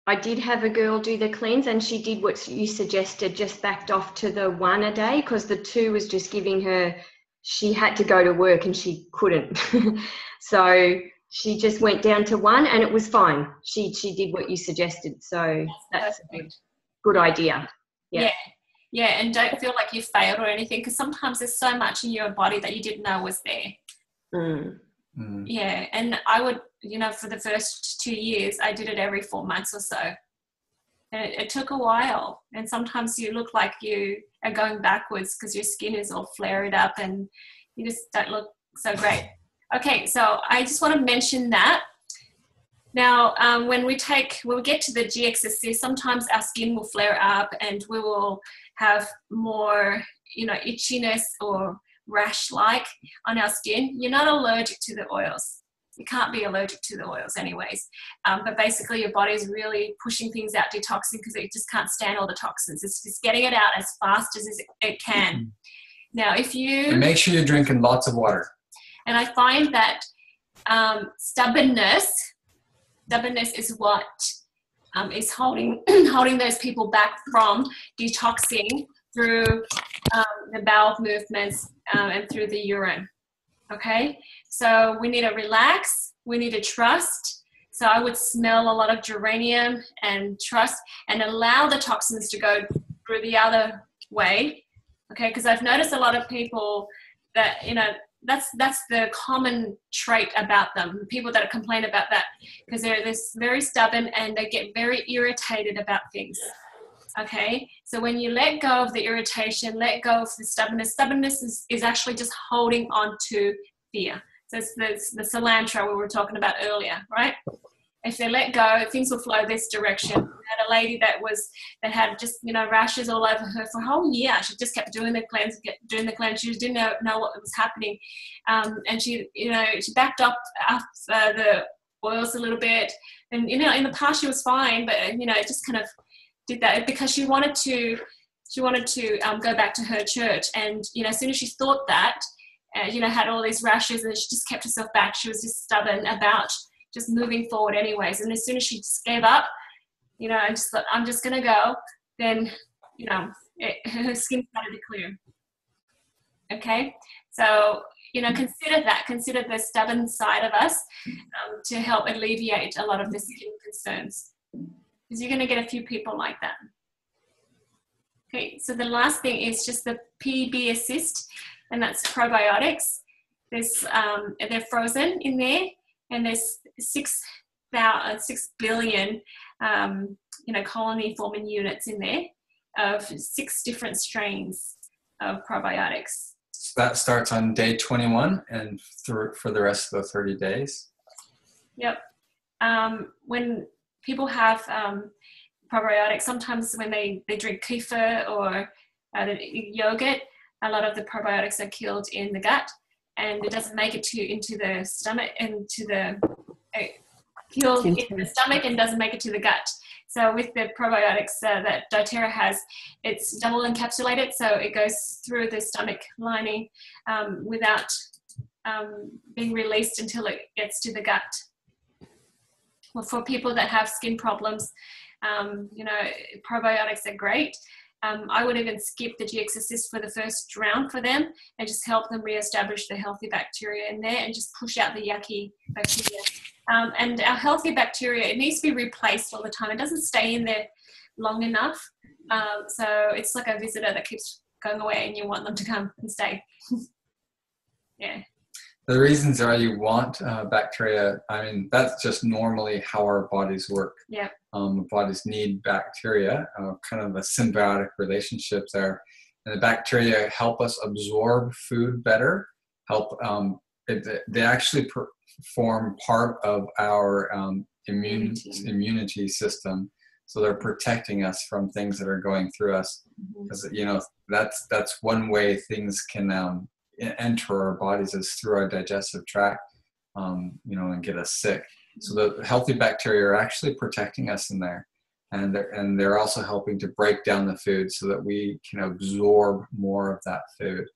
I did have a girl do the cleanse, and she did what you suggested, just backed off to the 1 a day, because the 2 was just giving her, she had to go to work and she couldn't. So she just went down to 1 and it was fine. She did what you suggested. So that's a good idea. Yeah. Yeah, and don't feel like you failed or anything, because sometimes there's so much in your body that you didn't know was there. Yeah, and I would, for the first 2 years, I did it every 4 months or so. And it took a while. And sometimes you look like you are going backwards because your skin is all flared up and you just don't look so great. Okay, so I just want to mention that. Now, when we get to the GX Assist, sometimes our skin will flare up and we will have more, itchiness or rash-like on our skin. You're not allergic to the oils. You can't be allergic to the oils anyways. But basically your body is really pushing things out, detoxing, because it just can't stand all the toxins. It's just getting it out as fast as it can. Now, and make sure you're drinking lots of water. And I find that stubbornness is what is holding those people back from detoxing through the bowel movements and through the urine. Okay, so we need to relax. we need to trust. So I would smell a lot of geranium and trust and allow the toxins to go through the other way. Okay, because I've noticed a lot of people that, that's the common trait about them, people that complain about that, because they're this very stubborn and they get very irritated about things. Okay, so when you let go of the irritation, let go of the stubbornness is actually just holding on to fear. So it's the cilantro we were talking about earlier, right? If they let go, things will flow this direction. I had a lady that had just, rashes all over her for a whole year. She just kept doing the cleanse. She didn't know what was happening. And she backed up the oils a little bit. And, in the past she was fine, but, it just kind of did that because she wanted to go back to her church. And, as soon as she thought that, had all these rashes and she just kept herself back. She was just stubborn about just moving forward anyways. And as soon as she just gave up, and just thought, I'm just going to go, then, her skin started to clear. Okay. So, consider the stubborn side of us to help alleviate a lot of the skin concerns. Because you're going to get a few people like that. Okay. So the last thing is just the PB assist, and that's probiotics. They're frozen in there. And there's 6 billion, colony forming units in there of 6 different strains of probiotics. So that starts on day 21 and for the rest of the 30 days. Yep. When people have probiotics, sometimes when they drink kefir or yogurt, a lot of the probiotics are killed in the gut. And it doesn't make it into the stomach, killed in the stomach and doesn't make it to the gut. So with the probiotics that doTERRA has, it's double encapsulated, so it goes through the stomach lining without being released until it gets to the gut. Well, for people that have skin problems, probiotics are great. I would even skip the GX Assist for the first round for them and just help them reestablish the healthy bacteria in there and just push out the yucky bacteria. And our healthy bacteria, it needs to be replaced all the time. It doesn't stay in there long enough. So it's like a visitor that keeps going away and you want them to come and stay. Yeah. The reasons why you want bacteria, that's just normally how our bodies work. Yeah. Bodies need bacteria, kind of a symbiotic relationship there. And the bacteria help us absorb food better, they actually form part of our immunity system. So they're protecting us from things that are going through us. Because, that's one way things can enter our bodies is through our digestive tract, and get us sick. So the healthy bacteria are actually protecting us in there, and they're also helping to break down the food so that we can absorb more of that food.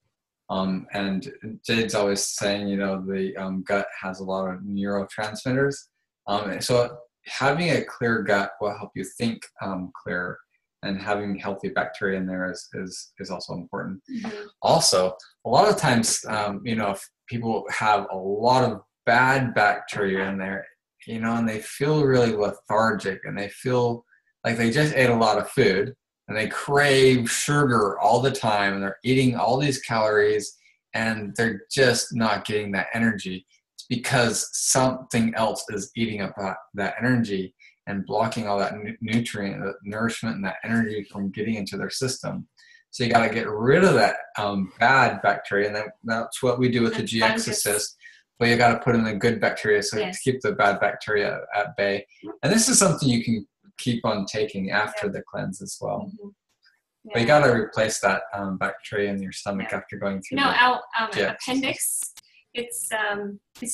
And Jade's always saying, the gut has a lot of neurotransmitters. So having a clear gut will help you think clearer, and having healthy bacteria in there is also important. Mm-hmm. Also, a lot of times, if people have a lot of bad bacteria in there, and they feel really lethargic and they feel like they just ate a lot of food and they crave sugar all the time and they're eating all these calories and they're just not getting that energy. It's because something else is eating up that energy and blocking all that nutrient, the nourishment and that energy from getting into their system. So you got to get rid of that bad bacteria, and that's what we do with the GX Assist. But you got to put in the good bacteria to keep the bad bacteria at bay. And this is something you can keep on taking after the cleanse as well. Mm-hmm. Yeah. But you got to replace that bacteria in your stomach after going through. Our appendix, its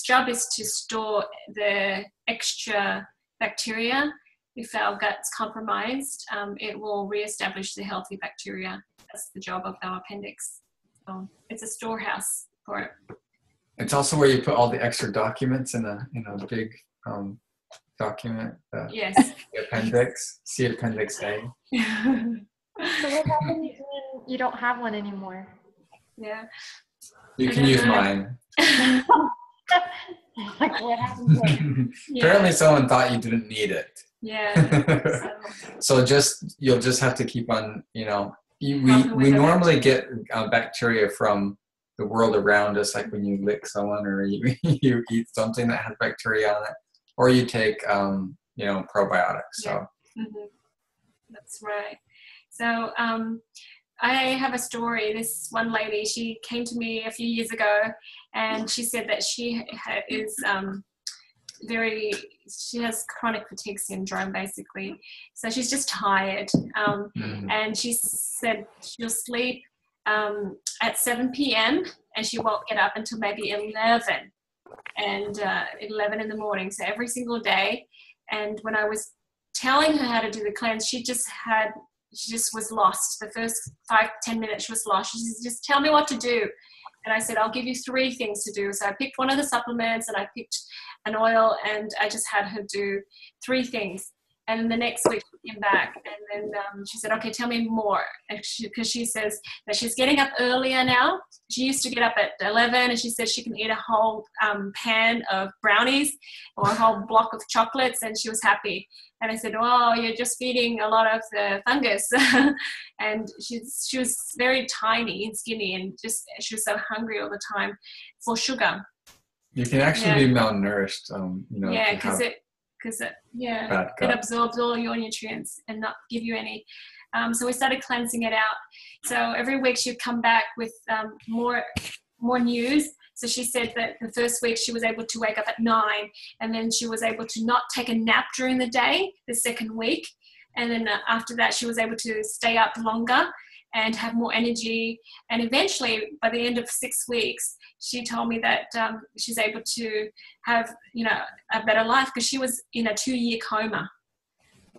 job is to store the extra bacteria. If our gut's compromised, it will reestablish the healthy bacteria. That's the job of our appendix. So it's a storehouse for it. It's also where you put all the extra documents in a big document. Yes. The appendix. See Appendix A. So what happens when you don't have one anymore? Yeah. You can use mine. Like, what happened there? Apparently someone thought you didn't need it. Yeah. So you'll just have to keep on, we With the normally get bacteria from the world around us, like when you lick someone or you eat something that has bacteria on it, or you take, probiotics. So. That's right. So I have a story. This one lady, she came to me a few years ago, and she said that she she has chronic fatigue syndrome, basically. So she's just tired. And she said she'll sleep at 7 p.m. and she won't get up until maybe 11 in the morning. So every single day. And when I was telling her how to do the cleanse, she just was lost. The first 5-10 minutes she was lost. She said, just tell me what to do. And I said, I'll give you 3 things to do. So I picked one of the supplements and I picked an oil, and I just had her do 3 things. And the next week she came back, and then she said, okay, tell me more. Because she says that she's getting up earlier now. She used to get up at 11, and she says she can eat a whole pan of brownies or a whole block of chocolates, and she was happy. And I said, oh, you're just feeding a lot of the fungus. And she was very tiny and skinny, and she was so hungry all the time for sugar. You can actually be malnourished, because it absorbs all your nutrients and not give you any. So we started cleansing it out. So every week she'd come back with more news. So she said that the first week she was able to wake up at 9, and then she was able to not take a nap during the day the second week. And then after that, she was able to stay up longer and have more energy. And eventually, by the end of 6 weeks, she told me that she's able to have, a better life, because she was in a 2-year coma.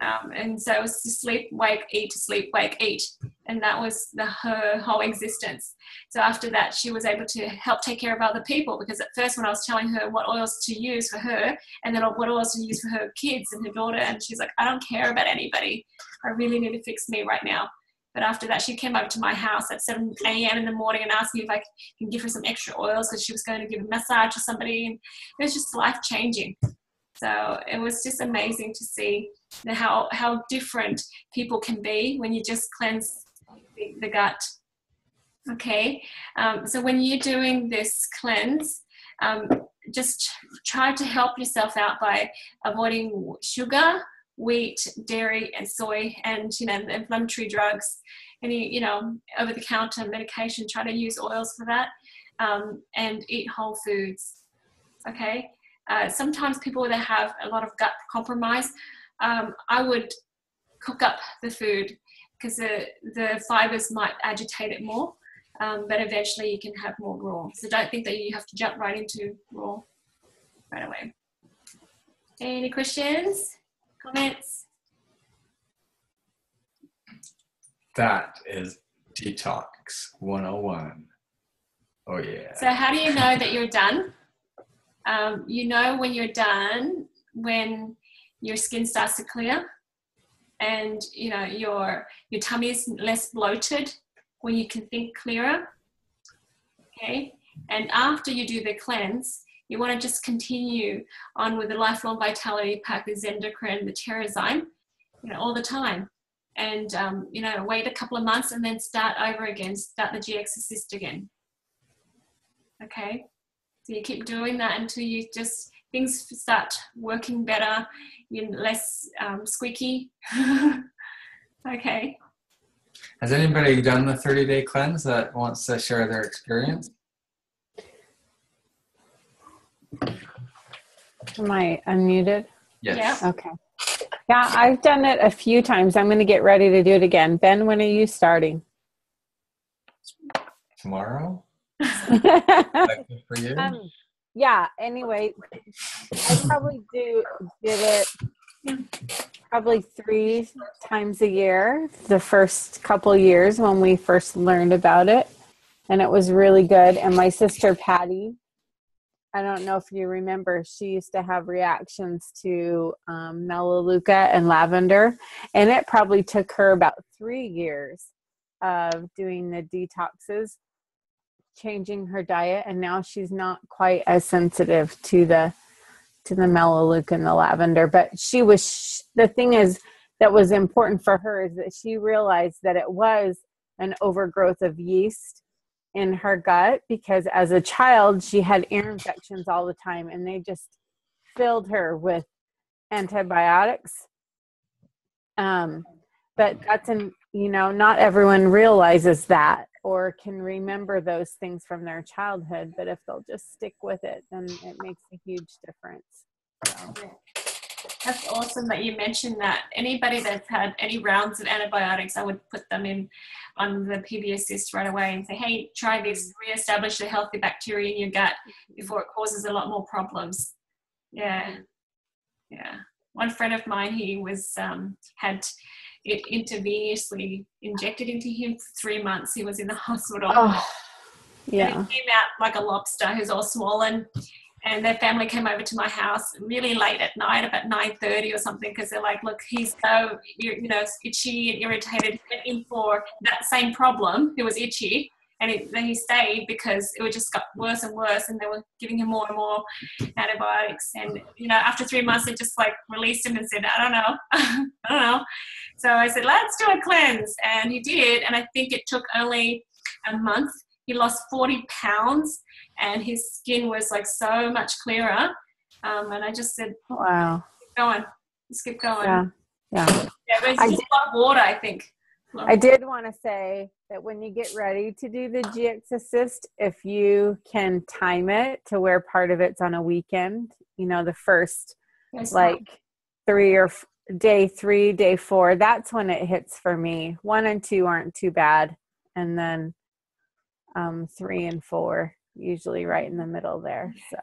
And so it was to sleep, wake, eat, sleep, wake, eat. And that was her whole existence. So after that, she was able to help take care of other people, because at first when I was telling her what oils to use for her, and then what oils to use for her kids and her daughter, and she's like, I don't care about anybody. I really need to fix me right now. But after that, she came over to my house at 7 a.m. in the morning and asked me if I can give her some extra oils, because she was going to give a massage to somebody. And it was just life-changing. So it was just amazing to see how different people can be when you just cleanse the gut. Okay, so when you're doing this cleanse, just try to help yourself out by avoiding sugar, wheat, dairy, and soy, and the inflammatory drugs, any over-the-counter medication. Try to use oils for that, and eat whole foods. Okay. Sometimes people that have a lot of gut compromise, I would cook up the food, because the fibers might agitate it more, but eventually you can have more raw. So don't think that you have to jump right into raw right away. Any questions, comments? That is Detox 101. Oh yeah. So how do you know that you're done? You know when you're done when your skin starts to clear, and your tummy is less bloated, when you can think clearer. Okay, and after you do the cleanse, you want to just continue on with the Lifelong Vitality Pack, the Zendocrine, the Terrazyme, all the time, and wait a couple of months and then start over again. Start the GX Assist again. Okay. So you keep doing that until things start working better, you're less squeaky. Okay. Has anybody done the 30-day cleanse that wants to share their experience? Am I unmuted? Yes. Yeah. Okay. Yeah, I've done it a few times. I'm going to get ready to do it again. Ben, when are you starting? Tomorrow? Is that good for you? Yeah, anyway, I probably did it probably 3 times a year the first couple years when we first learned about it, and it was really good. And my sister Patty, I don't know if you remember, she used to have reactions to melaleuca and lavender, and it probably took her about 3 years of doing the detoxes. changing her diet, and now she's not quite as sensitive to the melaleuca and the lavender. But the thing is that was important for her is that she realized that it was an overgrowth of yeast in her gut, because as a child she had ear infections all the time, and they just filled her with antibiotics. But that's not everyone realizes that or can remember those things from their childhood, but if they'll just stick with it, then it makes a huge difference. So. That's awesome that you mentioned that. Anybody that's had any rounds of antibiotics, I would put them in on the PBS list right away and say, hey, try this, reestablish the healthy bacteria in your gut before it causes a lot more problems. Yeah. One friend of mine, he was had it intravenously injected into him for 3 months. He was in the hospital. Oh, yeah. And he came out like a lobster. He was all swollen. And their family came over to my house really late at night, about 9:30 or something, because they're like, look, he's so, itchy and irritated. He went in for that same problem. He was itchy. And then he stayed because it just got worse and worse, and they were giving him more and more antibiotics. And, after 3 months, they just released him and said, I don't know. I don't know. So I said, let's do a cleanse. And he did. And I think it took only a month. He lost 40 pounds and his skin was so much clearer. And I just said, wow, keep going. Just keep going. Yeah. But it's just a lot of water, I think. I did want to say that when you get ready to do the GX Assist, if you can time it to where part of it's on a weekend, the first day 3, day 4, that's when it hits for me. 1 and 2 aren't too bad. And then 3 and 4, usually right in the middle there. So,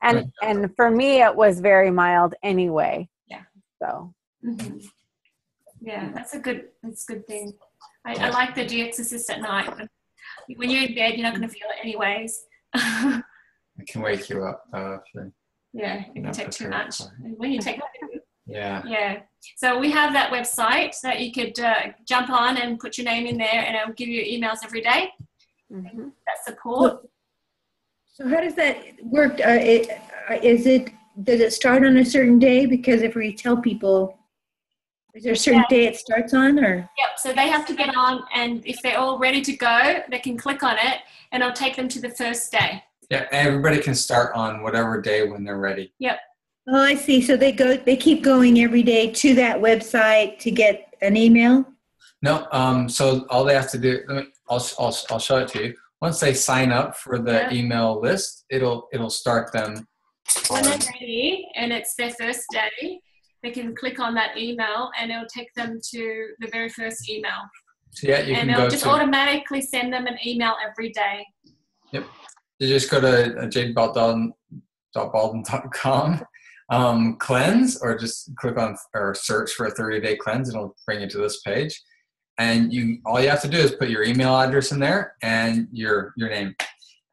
and for me, it was very mild anyway. Yeah. So. Mm-hmm. Yeah, that's a good thing. I like the GX Assist at night. When you're in bed, you're not going to feel it anyways. It can wake you up. Yeah, if you take too much. When you take Yeah. So we have that website that you could jump on and put your name in there, and it'll give you emails every day. Mm-hmm. That support. So how does that work? Does it start on a certain day? Because if we tell people, is there a certain day it starts on, or? Yep. So they have to get on, and if they're all ready to go, they can click on it, and it'll take them to the first day. Yeah, everybody can start on whatever day when they're ready. Yep. Oh, I see. So they keep going every day to that website to get an email? No, so all they have to do, I'll show it to you. Once they sign up for the email list, it'll start them. When they're ready and it's their first day, they can click on that email and it'll take them to the very first email. So yeah, you and can it'll just automatically send them an email every day. Yep. You just go to jadebaldwin.com, cleanse, or just click on or search for a 30-day cleanse, and it'll bring you to this page. And all you have to do is put your email address in there and your name,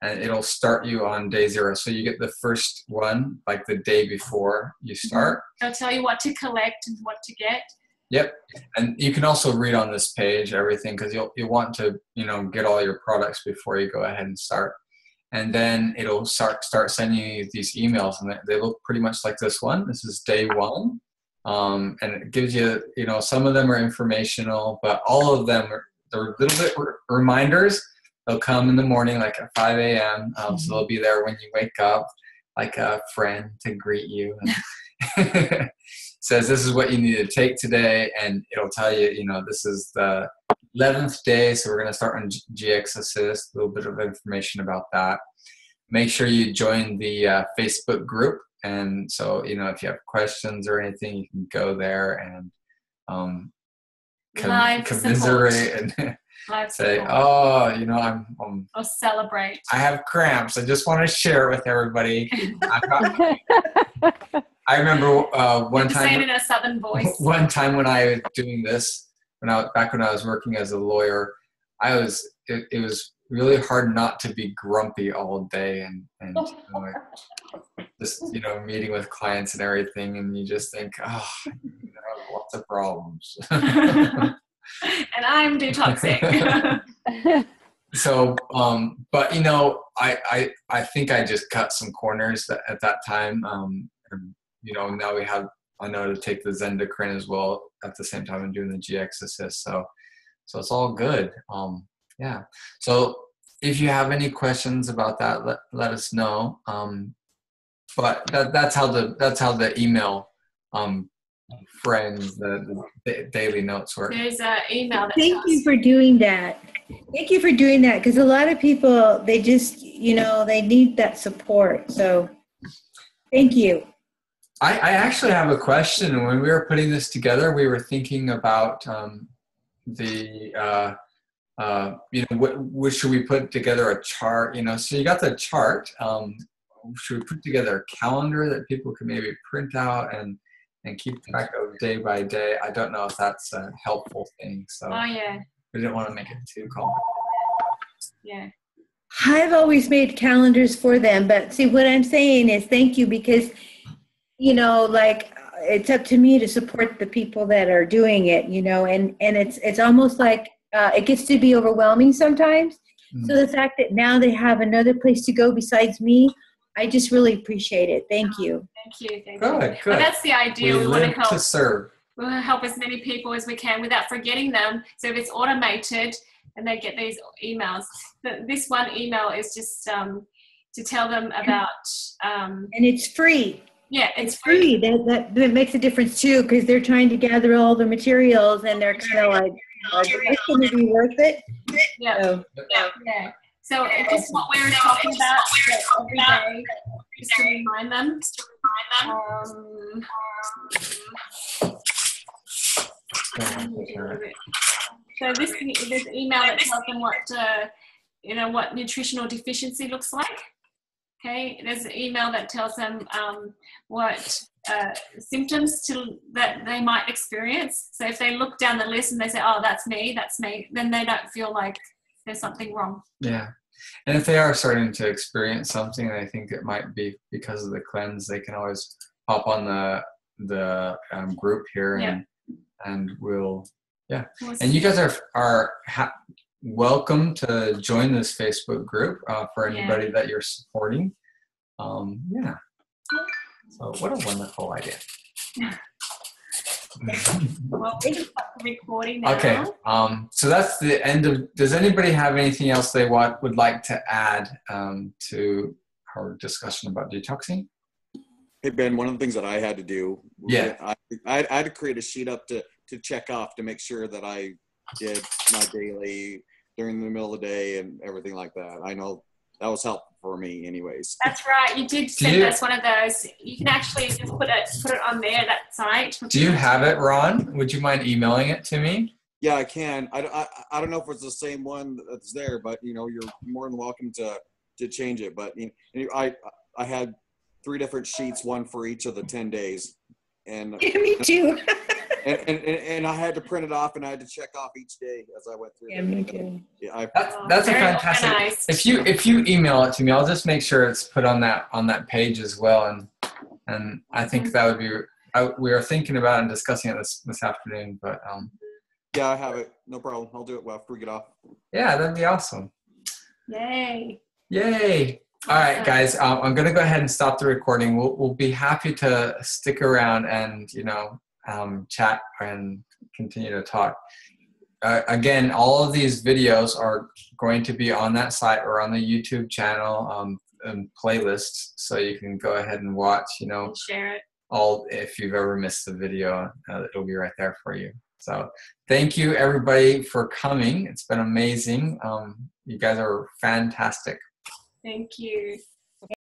and it'll start you on day 0. So you get the first one like the day before you start. It'll tell you what to collect and what to get. Yep. And you can also read on this page everything, because you'll want to get all your products before you go ahead and start. And then it'll start sending you these emails, and they look pretty much like this one. This is day 1. And it gives you, some of them are informational, but all of them they're little bit reminders. They'll come in the morning, like at 5 a.m. So they'll be there when you wake up, like a friend to greet you. And says, this is what you need to take today. And it'll tell you, this is the 11th day. So we're going to start on GX Assist, a little bit of information about that. Make sure you join the Facebook group. And so, if you have questions or anything, you can go there and commiserate and say, or celebrate. I have cramps. I just want to share it with everybody. I remember one time. Say it in a Southern voice. One time when I was doing this, back when I was working as a lawyer, it was really hard not to be grumpy all day and just meeting with clients and everything, and you just think, lots of problems. And I'm detoxing. So, but you know, I think I just cut some corners at that time. And, you know, now I know to take the Zendocrine as well at the same time I'm doing the GX Assist. So it's all good. Yeah. So if you have any questions about that, let us know. But that's how the email friends, the daily notes work. There's an email that Thank you for doing that. Thank you for doing that, because a lot of people, they just, you know, they need that support. So thank you. I actually have a question. When we were putting this together, we were thinking about you know, what should we put together a chart? You know, so you got the chart. Should we put together a calendar that people can maybe print out and keep track of day by day? I don't know if that's a helpful thing. So we didn't want to make it too complicated. Yeah. I've always made calendars for them, but see, what I'm saying is thank you, because, you know, like, it's up to me to support the people that are doing it, you know, and it's almost like it gets to be overwhelming sometimes. So the fact that now they have another place to go besides me, I just really appreciate it. Thank you. Thank you. Good. Well, that's the idea. We want to live help. to serve. We want to help as many people as we can without forgetting them. So if it's automated and they get these emails, this one email is just to tell them about. And it's free. Yeah, it's free. That makes a difference too, because they're trying to gather all the materials and they're kind of like, is this going to be worth it? Yeah. Yeah. So it's just what we're talking about every day, just to remind them. So this email that tells them what nutritional deficiency looks like. Okay, there's an email that tells them what symptoms that they might experience. So if they look down the list and they say, "Oh, that's me," then they don't feel like there's something wrong. Yeah. And if they are starting to experience something, and I think it might be because of the cleanse, they can always hop on the group here and we'll, And you guys are welcome to join this Facebook group for anybody that you're supporting. So what a wonderful idea. Well, we're recording now. Okay, so that's the end of. Does anybody have anything else they would like to add to our discussion about detoxing? Hey Ben, one of the things that I had to do, I had to create a sheet up to check off to make sure that I did my daily during the middle of the day and everything like that. I know that was helpful for me anyways. That's right. You did send us one of those. You can actually just put it on there, that site. Do you have it, Ron? Would you mind emailing it to me? Yeah, I can. I don't know if it's the same one that's there, but you know, you're more than welcome to change it. But you know, I had 3 different sheets, one for each of the 10 days. And me too. and I had to print it off and I had to check off each day as I went through. Yeah, me too. Yeah, that's a fantastic. Organized. If you email it to me, I'll just make sure it's put on that page as well. And I think that would be. We are thinking about and discussing it this afternoon, but yeah, I have it. No problem. I'll do it after we get off. Yeah, that'd be awesome. Yay! All right, guys. I'm gonna go ahead and stop the recording. We'll be happy to stick around and chat and continue to talk. Again, all of these videos are going to be on that site or on the YouTube channel and playlists, so you can go ahead and watch. And share it. If you've ever missed the video, it'll be right there for you. So thank you everybody for coming. It's been amazing. You guys are fantastic. Thank you.